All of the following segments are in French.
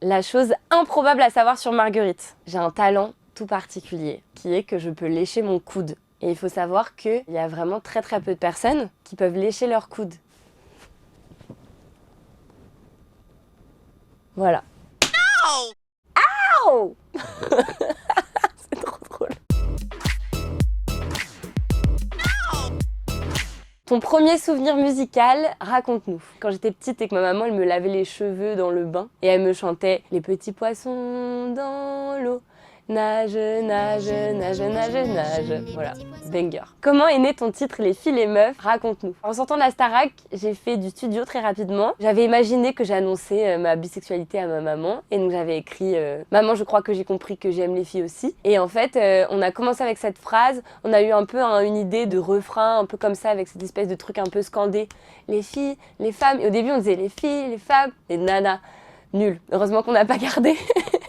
La chose improbable à savoir sur Marguerite, j'ai un talent tout particulier, qui est que je peux lécher mon coude. Et il faut savoir qu'il y a vraiment très peu de personnes qui peuvent lécher leur coude. Voilà. Ow! C'est trop drôle. Ton premier souvenir musical, raconte-nous. Quand j'étais petite et que ma maman elle me lavait les cheveux dans le bain et elle me chantait « Les petits poissons dans l'eau, nage, nage, nage, nage, nage ». Voilà, banger. Comment est né ton titre Les filles, les meufs? Raconte-nous. En sortant de la Starac, j'ai fait du studio très rapidement. J'avais imaginé que j'annonçais ma bisexualité à ma maman et donc j'avais écrit « Maman, je crois que j'ai compris que j'aime les filles aussi ». Et en fait, on a commencé avec cette phrase, on a eu un peu une idée de refrain, un peu comme ça, avec cette espèce de truc un peu scandé. Les filles, les femmes. Et au début, on disait les filles, les femmes, les nanas. Nul. Heureusement qu'on n'a pas gardé.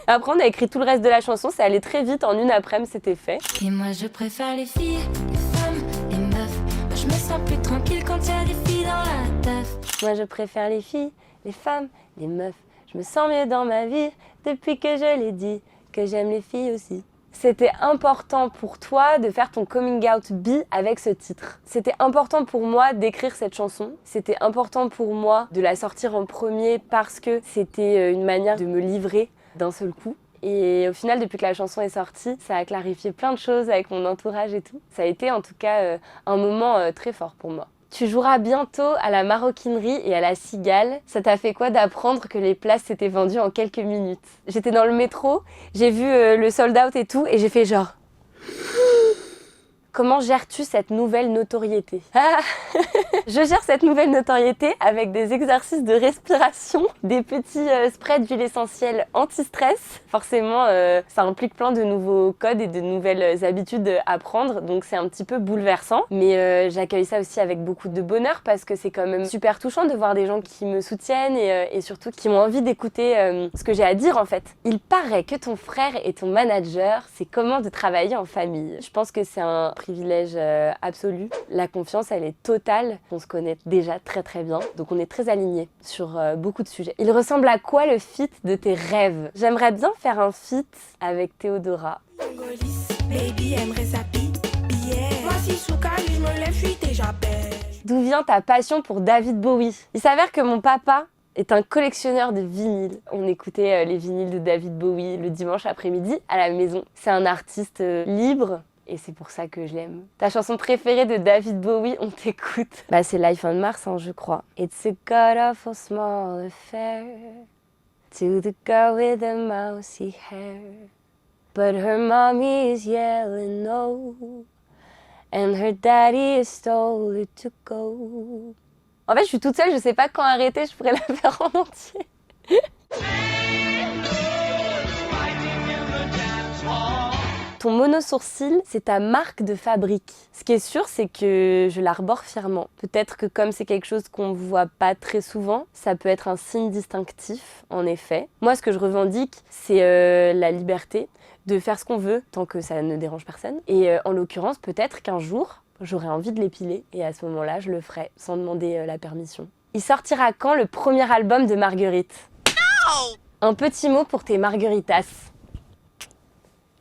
Après, on a écrit tout le reste de la chanson, ça allait très vite, en une après-midi, c'était fait. Et moi, je préfère les filles, les femmes, les meufs. Moi, je me sens plus tranquille quand il y a des filles dans la teuf. Moi, je préfère les filles, les femmes, les meufs. Je me sens mieux dans ma vie depuis que je l'ai dit, que j'aime les filles aussi. C'était important pour toi de faire ton coming out bi avec ce titre. C'était important pour moi d'écrire cette chanson. C'était important pour moi de la sortir en premier parce que c'était une manière de me livrer d'un seul coup. Et au final, depuis que la chanson est sortie, ça a clarifié plein de choses avec mon entourage et tout. Ça a été en tout cas un moment très fort pour moi. Tu joueras bientôt à la Maroquinerie et à la Cigale. Ça t'a fait quoi d'apprendre que les places s'étaient vendues en quelques minutes? J'étais dans le métro, j'ai vu le sold out et tout, et j'ai fait genre... Comment gères-tu cette nouvelle notoriété? Je gère cette nouvelle notoriété avec des exercices de respiration, des petits sprays d'huile essentielle anti-stress. Forcément, ça implique plein de nouveaux codes et de nouvelles habitudes à prendre, donc c'est un petit peu bouleversant. Mais j'accueille ça aussi avec beaucoup de bonheur parce que c'est quand même super touchant de voir des gens qui me soutiennent et surtout qui ont envie d'écouter ce que j'ai à dire en fait. Il paraît que ton frère et ton manager, c'est comment de travailler en famille. Je pense que c'est un privilège absolu. La confiance, elle est totale. On se connaît déjà très bien, donc on est très alignés sur beaucoup de sujets. Il ressemble à quoi le feat de tes rêves? J'aimerais bien faire un feat avec Théodora. D'où vient ta passion pour David Bowie? Il s'avère que mon papa est un collectionneur de vinyles. On écoutait les vinyles de David Bowie le dimanche après-midi à la maison. C'est un artiste libre. Et c'est pour ça que je l'aime. Ta chanson préférée de David Bowie, on t'écoute. Bah c'est Life on Mars, hein, je crois. It's a god awful small affair to the girl with the mousy hair. But her mommy is yelling no, and her daddy is told her to go. En fait, je suis toute seule, je sais pas quand arrêter, je pourrais la faire en entier. Ton mono-sourcil, c'est ta marque de fabrique. Ce qui est sûr, c'est que je l'arbore fièrement. Peut-être que comme c'est quelque chose qu'on ne voit pas très souvent, ça peut être un signe distinctif, en effet. Moi, ce que je revendique, c'est la liberté de faire ce qu'on veut, tant que ça ne dérange personne. Et en l'occurrence, peut-être qu'un jour, j'aurai envie de l'épiler, et à ce moment-là, je le ferai, sans demander la permission. Il sortira quand le premier album de Marguerite? No! Un petit mot pour tes margueritas.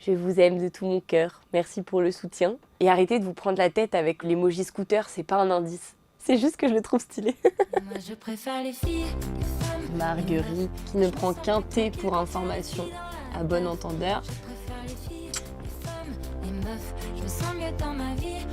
Je vous aime de tout mon cœur. Merci pour le soutien. Et arrêtez de vous prendre la tête avec l'emoji scooter, c'est pas un indice. C'est juste que je le trouve stylé. Moi, je préfère les filles, les femmes. Marguerite, qui ne prend qu'un thé pour information. À bon entendeur. Je préfère les filles, les femmes, les meufs. Je me sens mieux dans ma vie